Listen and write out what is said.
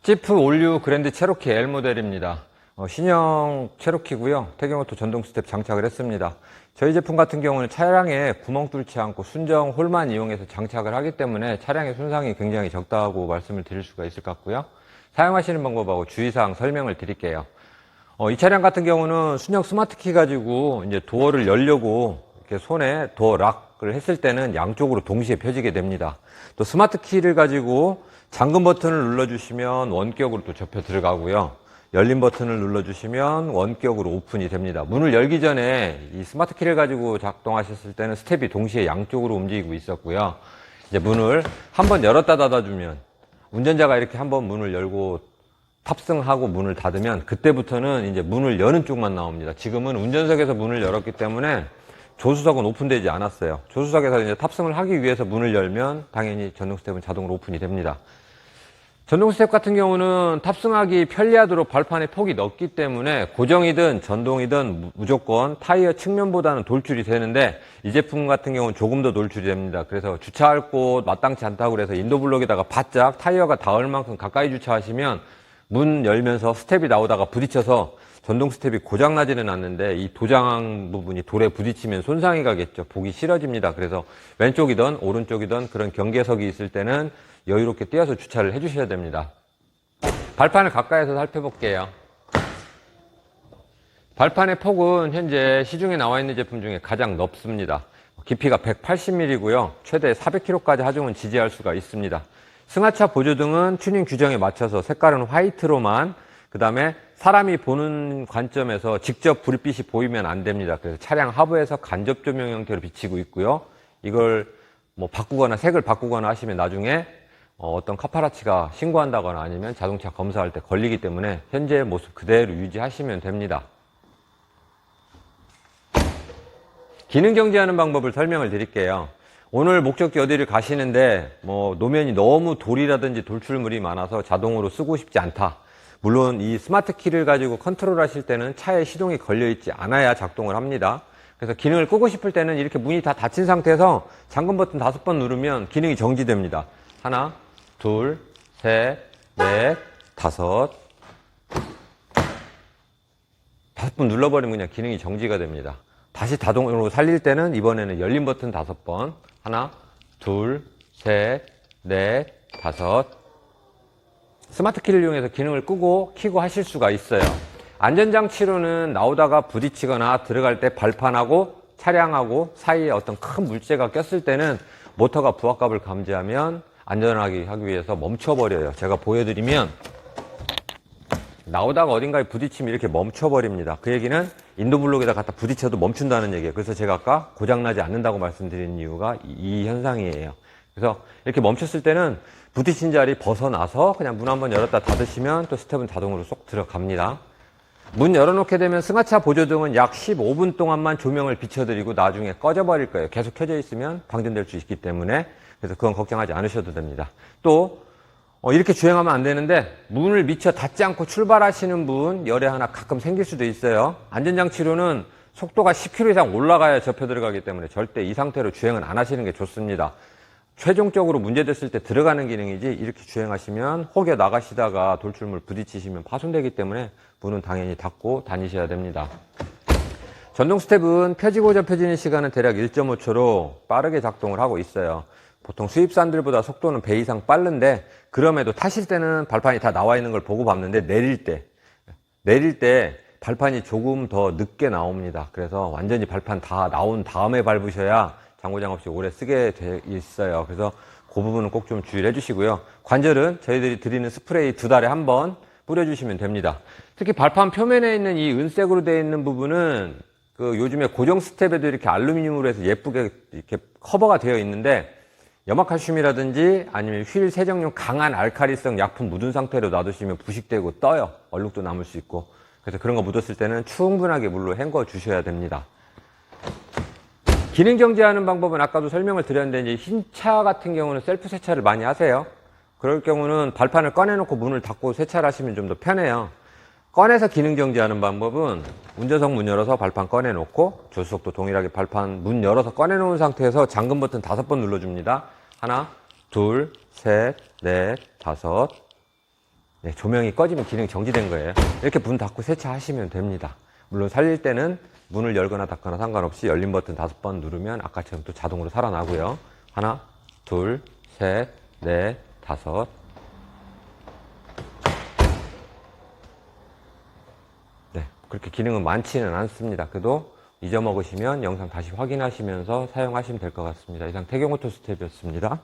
지프 올류 그랜드 체로키 L 모델입니다. 신형 체로키고요. 태경오토 전동 스텝 장착을 했습니다. 저희 제품 같은 경우는 차량에 구멍 뚫지 않고 순정 홀만 이용해서 장착을 하기 때문에 차량의 손상이 굉장히 적다고 말씀을 드릴 수가 있을 것 같고요. 사용하시는 방법하고 주의사항 설명을 드릴게요. 이 차량 같은 경우는 순정 스마트키 가지고 이제 도어를 열려고 이렇게 손에 도어 락을 했을 때는 양쪽으로 동시에 펴지게 됩니다. 또 스마트키를 가지고 잠금 버튼을 눌러주시면 원격으로 또 접혀 들어가고요. 열린 버튼을 눌러주시면 원격으로 오픈이 됩니다. 문을 열기 전에 이 스마트키를 가지고 작동하셨을 때는 스텝이 동시에 양쪽으로 움직이고 있었고요. 이제 문을 한번 열었다 닫아주면 운전자가 이렇게 한번 문을 열고 탑승하고 문을 닫으면 그때부터는 이제 문을 여는 쪽만 나옵니다. 지금은 운전석에서 문을 열었기 때문에 조수석은 오픈되지 않았어요. 조수석에서 이제 탑승을 하기 위해서 문을 열면 당연히 전동 스텝은 자동으로 오픈이 됩니다. 전동 스텝 같은 경우는 탑승하기 편리하도록 발판에 폭이 넓기 때문에 고정이든 전동이든 무조건 타이어 측면보다는 돌출이 되는데 이 제품 같은 경우는 조금 더 돌출이 됩니다. 그래서 주차할 곳 마땅치 않다고 해서 인도블록에다가 바짝 타이어가 닿을 만큼 가까이 주차하시면 문 열면서 스텝이 나오다가 부딪혀서 전동 스텝이 고장나지는 않는데 이 도장 부분이 돌에 부딪히면 손상이 가겠죠. 보기 싫어집니다. 그래서 왼쪽이든 오른쪽이든 그런 경계석이 있을 때는 여유롭게 띄어서 주차를 해주셔야 됩니다. 발판을 가까이서 살펴볼게요. 발판의 폭은 현재 시중에 나와 있는 제품 중에 가장 넓습니다. 깊이가 180mm고요. 최대 400kg까지 하중은 지지할 수가 있습니다. 승하차 보조등은 튜닝 규정에 맞춰서 색깔은 화이트로만, 그 다음에 사람이 보는 관점에서 직접 불빛이 보이면 안 됩니다. 그래서 차량 하부에서 간접 조명 형태로 비치고 있고요. 이걸 뭐 바꾸거나 색을 바꾸거나 하시면 나중에 어떤 카파라치가 신고한다거나 아니면 자동차 검사할 때 걸리기 때문에 현재의 모습 그대로 유지하시면 됩니다. 기능 경제하는 방법을 설명을 드릴게요. 오늘 목적지 어디를 가시는데 뭐 노면이 너무 돌이라든지 돌출물이 많아서 자동으로 쓰고 싶지 않다. 물론 이 스마트 키를 가지고 컨트롤 하실 때는 차에 시동이 걸려 있지 않아야 작동을 합니다. 그래서 기능을 끄고 싶을 때는 이렇게 문이 다 닫힌 상태에서 잠금 버튼 5번 누르면 기능이 정지됩니다. 하나, 둘, 셋, 넷, 다섯. 5번 눌러버리면 그냥 기능이 정지가 됩니다. 다시 자동으로 살릴 때는 이번에는 열린 버튼 5번. 하나, 둘, 셋, 넷, 다섯. 스마트 키를 이용해서 기능을 끄고 켜고 하실 수가 있어요. 안전장치로는 나오다가 부딪히거나 들어갈 때 발판하고 차량하고 사이에 어떤 큰 물체가 꼈을 때는 모터가 부하값을 감지하면 안전하게 하기 위해서 멈춰버려요. 제가 보여드리면 나오다가 어딘가에 부딪히면 이렇게 멈춰버립니다. 그 얘기는 인도블록에다 갖다 부딪혀도 멈춘다는 얘기예요. 그래서 제가 아까 고장나지 않는다고 말씀드린 이유가 이 현상이에요. 그래서 이렇게 멈췄을 때는 부딪힌 자리 벗어나서 그냥 문 한번 열었다 닫으시면 또 스텝은 자동으로 쏙 들어갑니다. 문 열어놓게 되면 승하차 보조등은 약 15분 동안만 조명을 비춰드리고 나중에 꺼져버릴 거예요. 계속 켜져 있으면 방전될 수 있기 때문에. 그래서 그건 걱정하지 않으셔도 됩니다. 또 이렇게 주행하면 안 되는데 문을 미처 닫지 않고 출발하시는 분 열에 하나 가끔 생길 수도 있어요. 안전장치로는 속도가 10km 이상 올라가야 접혀 들어가기 때문에 절대 이 상태로 주행은 안 하시는 게 좋습니다. 최종적으로 문제됐을 때 들어가는 기능이지 이렇게 주행하시면 혹여 나가시다가 돌출물 부딪히시면 파손되기 때문에 문은 당연히 닫고 다니셔야 됩니다. 전동 스텝은 펴지고 접혀지는 시간은 대략 1.5초로 빠르게 작동을 하고 있어요. 보통 수입산들보다 속도는 배 이상 빠른데 그럼에도 타실 때는 발판이 다 나와 있는 걸 보고 밟는데 내릴 때 발판이 조금 더 늦게 나옵니다. 그래서 완전히 발판 다 나온 다음에 밟으셔야 장고장 없이 오래 쓰게 돼 있어요. 그래서 그 부분은 꼭 좀 주의를 해주시고요. 관절은 저희들이 드리는 스프레이 2달에 한 번 뿌려주시면 됩니다. 특히 발판 표면에 있는 이 은색으로 되어 있는 부분은 요즘에 고정 스텝에도 이렇게 알루미늄으로 해서 예쁘게 이렇게 커버가 되어 있는데 염화칼슘이라든지 아니면 휠 세정용 강한 알칼리성 약품 묻은 상태로 놔두시면 부식되고 떠요. 얼룩도 남을 수 있고. 그래서 그런 거 묻었을 때는 충분하게 물로 헹궈 주셔야 됩니다. 기능 정지하는 방법은 아까도 설명을 드렸는데 이제 흰 차 같은 경우는 셀프 세차를 많이 하세요. 그럴 경우는 발판을 꺼내놓고 문을 닫고 세차를 하시면 좀 더 편해요. 꺼내서 기능 정지하는 방법은 운전석 문 열어서 발판 꺼내놓고 조수석도 동일하게 발판 문 열어서 꺼내놓은 상태에서 잠금 버튼 5번 눌러줍니다. 하나, 둘, 셋, 넷, 다섯. 네, 조명이 꺼지면 기능이 정지된 거예요. 이렇게 문 닫고 세차하시면 됩니다. 물론 살릴 때는 문을 열거나 닫거나 상관없이 열린 버튼 5번 누르면 아까처럼 또 자동으로 살아나고요. 하나, 둘, 셋, 넷, 다섯. 네, 그렇게 기능은 많지는 않습니다. 그래도 잊어먹으시면 영상 다시 확인하시면서 사용하시면 될 것 같습니다. 이상 태경오토 스텝이었습니다.